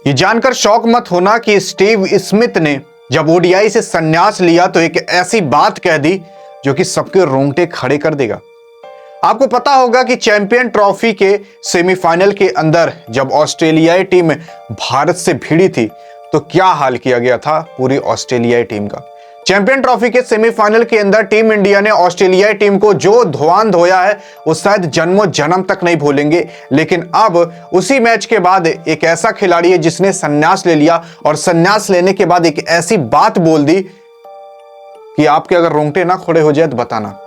ये जानकर शौक मत होना कि स्टीव स्मिथ ने जब ओडीआई से संन्यास लिया तो एक ऐसी बात कह दी जो कि सबके रोंगटे खड़े कर देगा। आपको पता होगा कि चैंपियन ट्रॉफी के सेमीफाइनल के अंदर जब ऑस्ट्रेलियाई टीम भारत से भिड़ी थी तो क्या हाल किया गया था पूरी ऑस्ट्रेलियाई टीम का। चैंपियन ट्रॉफी के सेमीफाइनल के अंदर टीम इंडिया ने ऑस्ट्रेलियाई टीम को जो धुआं धोया है वो शायद जन्मों जन्म तक नहीं भूलेंगे। लेकिन अब उसी मैच के बाद एक ऐसा खिलाड़ी है जिसने संन्यास ले लिया और संन्यास लेने के बाद एक ऐसी बात बोल दी कि आपके अगर रोंगटे ना खड़े हो जाए तो बताना।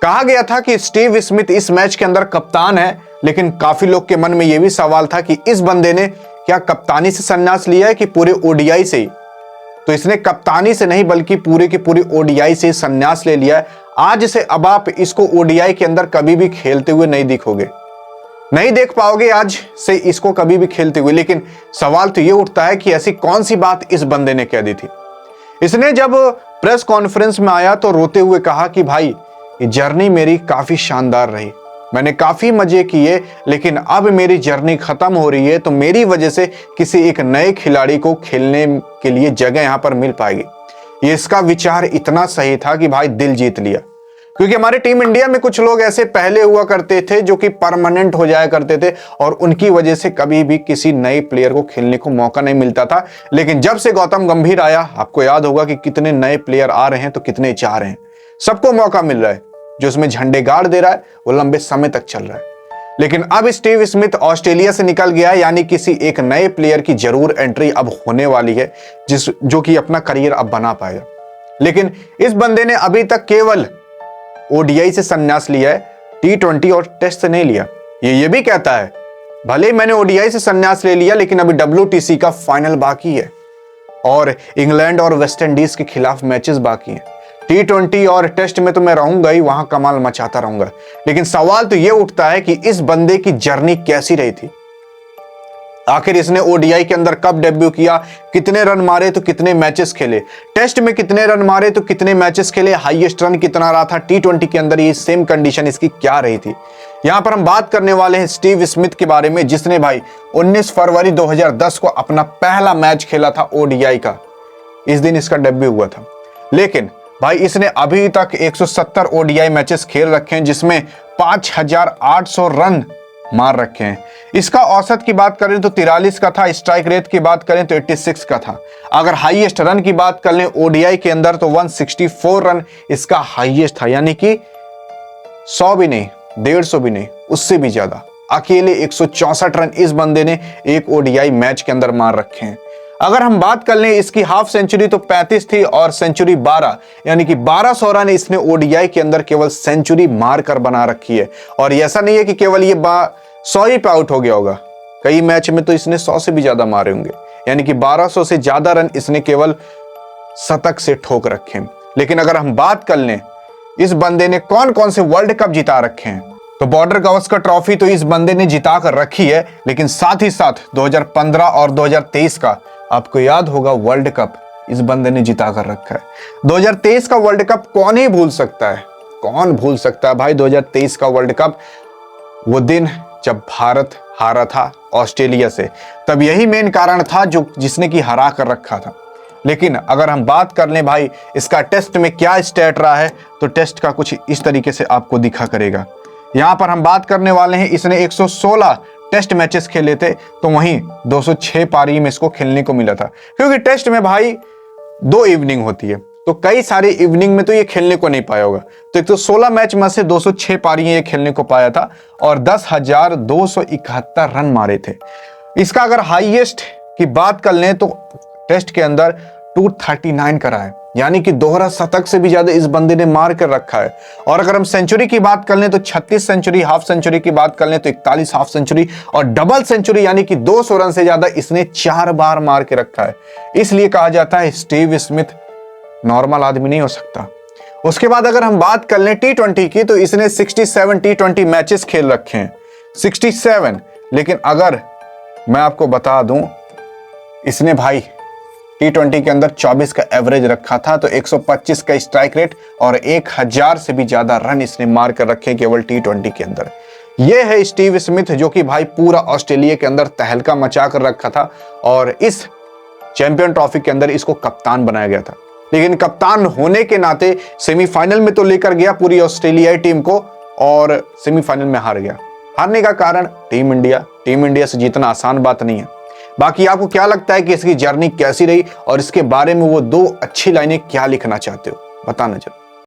कहा गया था कि स्टीव स्मिथ इस मैच के अंदर कप्तान है, लेकिन काफी लोग के मन में यह भी सवाल था कि इस बंदे ने क्या कप्तानी से संन्यास लिया है कि पूरे ओडीआई से ही। तो इसने कप्तानी से नहीं बल्कि पूरे की पूरी ओडीआई से संन्यास ले लिया है। आज से अब आप इसको ओडीआई के अंदर कभी भी खेलते हुए नहीं दिखोगे, नहीं देख पाओगे आज से इसको कभी भी खेलते हुए। लेकिन सवाल तो यह उठता है कि ऐसी कौन सी बात इस बंदे ने कह दी थी। इसने जब प्रेस कॉन्फ्रेंस में आया तो रोते हुए कहा कि भाई ये जर्नी मेरी काफी शानदार रही, मैंने काफी मजे किए, लेकिन अब मेरी जर्नी खत्म हो रही है तो मेरी वजह से किसी एक नए खिलाड़ी को खेलने के लिए जगह यहां पर मिल पाएगी। ये इसका विचार इतना सही था कि भाई दिल जीत लिया। क्योंकि हमारे टीम इंडिया में कुछ लोग ऐसे पहले हुआ करते थे जो कि परमानेंट हो जाया करते थे और उनकी वजह से कभी भी किसी नए प्लेयर को खेलने को मौका नहीं मिलता था। लेकिन जब से गौतम गंभीर आया, आपको याद होगा कि कितने नए प्लेयर आ रहे हैं तो कितने जा रहे हैं, सबको मौका मिल रहा है। जो उसमें झंडे गाड़ दे रहा है वो लंबे समय तक चल रहा है। लेकिन अब स्टीव स्मिथ ऑस्ट्रेलिया से निकल गया, यानी किसी एक नए प्लेयर की जरूर एंट्री अब होने वाली है जो कि अपना करियर अब बना पाएगा। लेकिन इस बंदे ने अभी तक केवल ओडीआई से संन्यास लिया है, T20 और टेस्ट से नहीं लिया। ये भी कहता है भले मैंने ओडीआई से संन्यास ले लिया लेकिन अभी WTC का फाइनल बाकी है और इंग्लैंड और वेस्ट इंडीज के खिलाफ मैचेस बाकी हैं। T20 और टेस्ट में तो मैं रहूंगा ही, वहां कमाल मचाता रहूंगा। लेकिन सवाल तो यह उठता है कि इस बंदे की जर्नी कैसी रही थी। आखिर इसने ओडीआई के अंदर कब डेब्यू किया, कितने रन मारे तो कितने मैचेस खेले, टेस्ट में कितने रन मारे तो कितने मैचेस खेले, हाईएस्ट रन कितना रहा था, T20 के अंदर ये सेम कंडीशन इसकी क्या रही थी। यहां पर हम बात करने वाले हैं स्टीव स्मिथ के बारे में, जिसने भाई 19 फरवरी 2010 को अपना पहला मैच खेला था ओडीआई का। इस दिन इसका डेब्यू हुआ था। लेकिन भाई इसने अभी तक 170 ओडीआई मैचेस खेल रखे हैं जिसमें 5800 रन मार रखे हैं। इसका औसत की बात करें तो 43 का था, स्ट्राइक रेट की बात करें तो 86 का था। अगर हाईएस्ट रन की बात कर लें ओडीआई के अंदर तो 164 रन इसका हाईएस्ट था, यानी कि 100 भी नहीं, 150 भी नहीं, उससे भी ज्यादा। अकेले 164 रन इस बंदे ने एक ओडीआई मैच के अंदर मार रखे हैं। अगर हम बात कर लें इसकी हाफ सेंचुरी तो 35 थी और सेंचुरी 12, यानी कि 1200 रन इसने ओडीआई के अंदर केवल सेंचुरी मार कर बना रखी है। और ऐसा नहीं है कि केवल ये 100 ही पे आउट हो गया होगा, कई मैच में तो इसने 100 से भी ज्यादा मारे होंगे, यानी कि 1200 से ज्यादा रन इसने केवल शतक से ठोक रखे हैं। लेकिन अगर हम बात कर लें इस बंदे ने कौन कौन से वर्ल्ड कप जिता रखे हैं तो बॉर्डर गावस्कर ट्रॉफी तो इस बंदे ने जिता कर रखी है, लेकिन साथ ही साथ 2015 और 2023 का आपको याद होगा वर्ल्ड कप इस बंदे ने जिता कर रखा है। 2023 का वर्ल्ड कप कौन ही भूल सकता है, कौन भूल सकता है भाई 2023 का वर्ल्ड कप, वो दिन जब भारत हारा था ऑस्ट्रेलिया से, तब यही मेन कारण था जिसने की हरा कर रखा था। लेकिन अगर हम बात कर लें भाई इसका टेस्ट में क्या स्टैट रहा है तो टेस्ट का कुछ इस तरीके से आपको दिखा करेगा। यहां पर हम बात करने वाले हैं इसने 116 टेस्ट मैचेस खेले थे, तो वहीं 206 पारी में इसको खेलने को मिला था। क्योंकि टेस्ट में भाई 2 इवनिंग होती है तो कई सारे इवनिंग में तो ये खेलने को नहीं पाया होगा। तो 116 मैच में से 206 पारियां ये खेलने को पाया था और 10,271 रन मारे थे। इसका अगर हाईएस्ट की बात कर लें तो टेस्ट के अंदर 239 करा है, यानी कि दोहरा शतक से भी ज्यादा इस बंदे ने मार कर रखा है। और अगर हम सेंचुरी की बात कर लें तो 36 सेंचुरी, हाफ सेंचुरी की बात कर लें तो 41 हाफ सेंचुरी और डबल सेंचुरी यानी कि 200 रन से ज्यादा इसने 4 बार मार के रखा है। इसलिए कहा जाता है स्टीव स्मिथ नॉर्मल आदमी नहीं हो सकता। उसके बाद अगर हम बात कर लें T20 की तो इसने 67 T20 मैचेस खेल रखे हैं, 67। लेकिन अगर मैं आपको बता दूं इसने भाई T20 के अंदर 24 का एवरेज रखा था, तो 125 का स्ट्राइक रेट और 1000 से भी ज्यादा रन इसने मार कर रखे केवल T20 के अंदर। यह है स्टीव स्मिथ, जो कि भाई पूरा ऑस्ट्रेलिया के अंदर तहलका मचा कर रखा था और इस चैंपियन ट्रॉफी के अंदर इसको कप्तान बनाया गया था। लेकिन कप्तान होने के नाते सेमीफाइनल में तो लेकर गया पूरी ऑस्ट्रेलियाई टीम को और सेमीफाइनल में हार गया। हारने का कारण टीम इंडिया से जीतना आसान बात नहीं है। बाकी आपको क्या लगता है कि इसकी जर्नी कैसी रही और इसके बारे में वो 2 अच्छी लाइनें क्या लिखना चाहते हो, बताना जरूर।